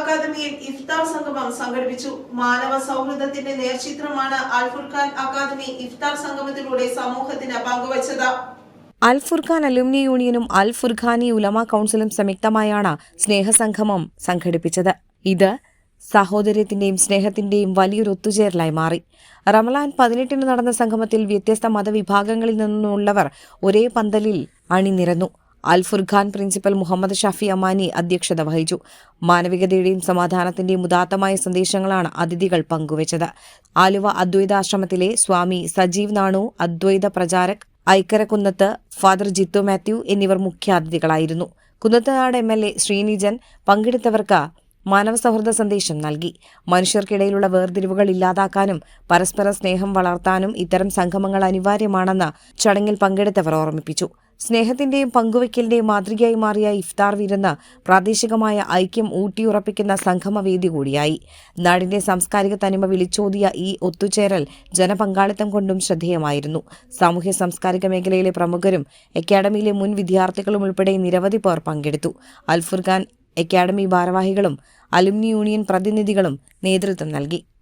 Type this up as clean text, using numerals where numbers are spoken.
അക്കാദമിയിൽ ഇഫ്താർ സംഗമം സംഘടിപ്പിച്ചു. മാനവ സൗഹൃദത്തിന്റെ നേർചിത്രമാണ് അൽ ഫുർഖാൻ അക്കാദമി ഇഫ്താർ സംഗമത്തിലൂടെ സമൂഹത്തിന് പങ്കുവച്ചത്. അൽ ഫുർഖാൻ അലുമിനി യൂണിയനും അൽ ഫുർഖാനി ഉലമ കൗൺസിലും സംയുക്തമായാണ് സ്നേഹസംഗമം സംഘടിപ്പിച്ചത്. ഇത് സഹോദര്യത്തിന്റെയും സ്നേഹത്തിന്റെയും വലിയൊരു ഒത്തുചേരലായി മാറി. റമളാൻ 18 നടന്ന സംഗമത്തിൽ വ്യത്യസ്ത മതവിഭാഗങ്ങളിൽ നിന്നുള്ളവർ ഒരേ പന്തലിൽ അണിനിരന്നു. അൽ ഫുർഖാൻ പ്രിൻസിപ്പൽ മുഹമ്മദ് ഷഫി അമാനി അധ്യക്ഷത വഹിച്ചു. മാനവികതയുടെയും സമാധാനത്തിന്റെയും ഉദാത്തമായ സന്ദേശങ്ങളാണ് അതിഥികൾ പങ്കുവച്ചത്. ആലുവ അദ്വൈതാശ്രമത്തിലെ സ്വാമി സജീവ് നാണു, അദ്വൈത പ്രചാരക് ഐക്കരക്കുന്നത്ത് ഫാദർ ജിത്തു മാത്യു എന്നിവർ മുഖ്യാതിഥികളായിരുന്നു. കുന്നത്തനാട് MLA ശ്രീനിജൻ പങ്കെടുത്തവർക്ക് മാനവ സൗഹൃദ സന്ദേശം നൽകി. മനുഷ്യർക്കിടയിലുള്ള വേർതിരിവുകൾ ഇല്ലാതാക്കാനും പരസ്പര സ്നേഹം വളർത്താനും ഇത്തരം സംഗമങ്ങൾ അനിവാര്യമാണെന്ന് ചടങ്ങിൽ പങ്കെടുത്തവർ ഓർമ്മിപ്പിച്ചു. സ്നേഹത്തിന്റെയും പങ്കുവയ്ക്കലിന്റെയും മാതൃകയായി മാറിയ ഇഫ്താർ വിരുന്ന് പ്രാദേശികമായ ഐക്യം ഊട്ടിയുറപ്പിക്കുന്ന സംഗമവേദി കൂടിയായി. നാടിന്റെ സാംസ്കാരിക തനിമ വിളിച്ചോതിയ ഈ ഒത്തുചേരൽ ജനപങ്കാളിത്തം കൊണ്ടും ശ്രദ്ധേയമായിരുന്നു. സാമൂഹ്യ സാംസ്കാരിക മേഖലയിലെ പ്രമുഖരും അക്കാദമിയിലെ മുൻ വിദ്യാർത്ഥികളും ഉൾപ്പെടെ നിരവധി പേർ പങ്കെടുത്തു. അൽ ഫുർഖാൻ അക്കാദമി ഭാരവാഹികളും അലുമിനി യൂണിയൻ പ്രതിനിധികളും നേതൃത്വം നൽകി.